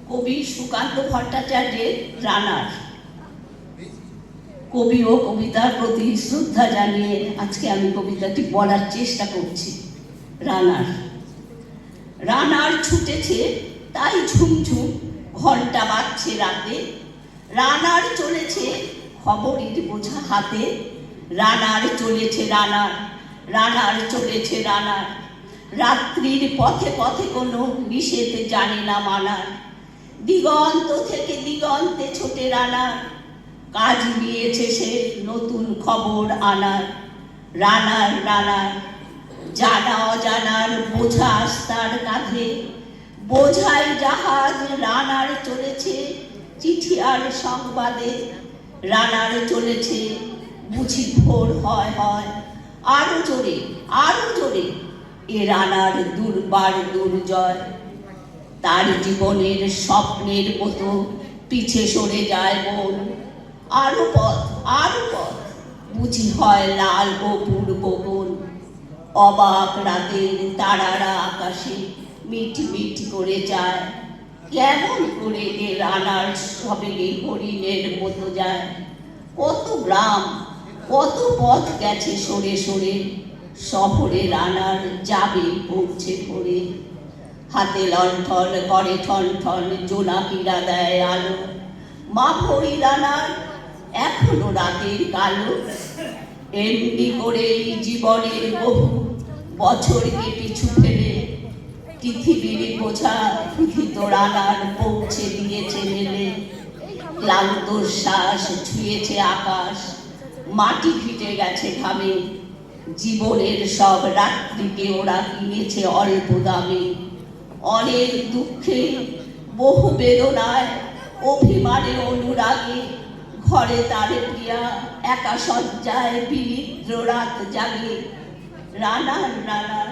কবি সুকান্ত ভট্টাচার্যের রানার। কবি ও কবিতার প্রতি শ্রদ্ধা জানিয়ে আজকে আমি কবিতাটি বলার চেষ্টা করছি। রানার। রানার ছুটেছে তাই ঝুমঝুম ঘন্টা বাজছে রাতে, রানার চলেছে খবরের বোঝা হাতে, রানার চলেছে রানার, রানার চলেছে রানার, রাত্রির পথে পথে কোনো নিষেধ জানে না মানার, দিগন্ত থেকে দিগন্তে ছোটে রানার, কাজ নিয়েছে সে নতুন খবর আনার। রানার রানার, জানা অজানার বোঝা তার কাঁধে, বোঝাই জাহাজ রানার চলেছে চিঠি আর সংবাদে, রানার চলেছে বুঝি ভোর হয় হয়, আরো জোরে আরো জোরে এ রানার দুর্বার দুর্জয়। তার জীবনের স্বপ্নের মতো পিছে সরে যায় মন, আরো পথ বুঝি হয় লাল ও পূর্ব কোণ। অবাক রাতের তারারা আকাশে মিটি মিটি করে যায়, কেমন করে এ রানার সবেগে হরিণের মতো যায়। কত গ্রাম কত পথ গেছে সরে সরে, শহরে রানার যাবে পৌঁছে ভোরে। হাতে লণ্ঠন করে ঠন ঠন জোনাকিরা দেয় আলো, মা ভরি রানার এখনো রাতের কালো। এমনি করেই জীবনের বহু বছরকে পিছু ফেলে পৃথিবীর বোঝা ক্ষুধিত রানার পৌঁছে দিয়েছে মেলে। ক্লান্ত শ্বাস ছুঁয়েছে আকাশ, মাটি ফিটে গেছে ঘামে, জীবনের সব রাত্রিকে ওরা কিনেছে অল্প দামে। অনেক দুঃখে বহু বেদনায় অভিমানে অনুরাগে, ঘরে তার প্রিয়া একা শয্যায় বিনিদ্র রাত জাগে। রানার রানার,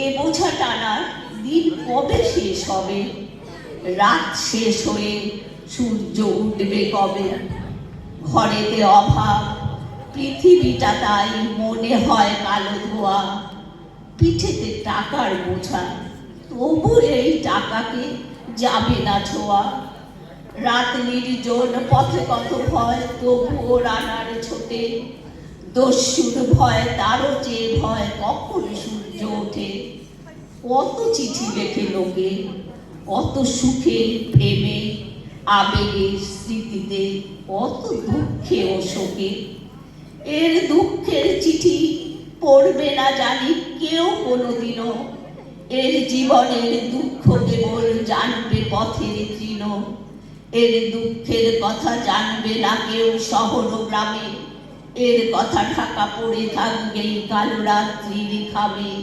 এ বোঝা টানার দিন কবে শেষ হবে, রাত শেষ হয়ে সূর্য উঠবে কবে। ঘরেতে অভাব পৃথিবীটা তাই মনে হয় কালো ধোয়া, পিঠেতে টাকার বোঝা তবু এই টাকাকে যাবে না ছোঁয়া। রাত নির্জন পথে কত ভয় তবুও রানার ছোটে, দস্যুর ভয় তারও চেয়ে ভয় কখন সূর্য ওঠে। কত চিঠি লেখে লোকে, কত সুখে প্রেমে আবেগে স্মৃতিতে, কত দুঃখে ও শোকে। এর দুঃখের চিঠি পড়বে না জানি কেউ কোনোদিনও, এর জীবনের দুঃখ কেবল জানবে পথের তৃণ। এর দুঃখের কথা জানবে না কেউ শহর গ্রামে, এর কথা ঢাকা পড়ে থাকবে কালো রাত্রির খামে।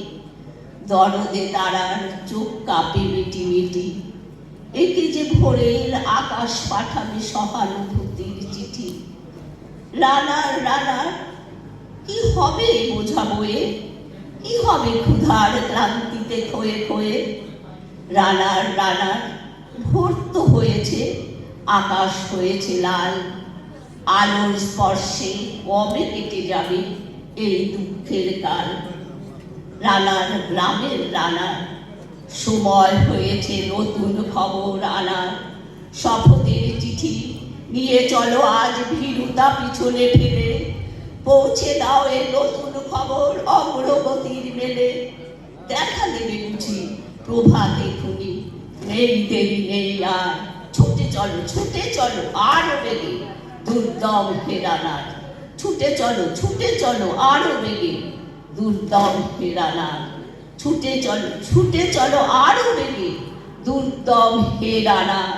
দরদে তারার চোখ কাঁপে মিটি মিটি, একে যে ভোরের আকাশ পাঠাবে সহানুভূতির চিঠি। রানার রানার, কি হবে বোঝা বয়ে, কি হবে ক্ষুধার ক্লান্তিতে ক্ষয়ে ক্ষয়ে। রানার রানার, ভোর তো হয়েছে, আকাশ হয়েছে লাল, আলোর স্পর্শে কবে কেটে যাবে এই দুঃখের কাল। রানার গ্রামের রানার, সময় হয়েছে নতুন খবর আনার, শপথের চিঠি নিয়ে চলো আজ ভীরুতা পিছনে ফেলে, পৌঁছে দাও এ নতুন খবর অগ্রগতির মেলে। দেখা দেবে বুঝি প্রভাতে খুনি, নেই দেরি নেই আর, ছুটে চলো আরো বেগে দুর্দম হে রানার। ছুটে চলো আরো বেগে দুর্দম হে রানার। ছুটে চলো আরো বেগে দুর্দম হে রানার।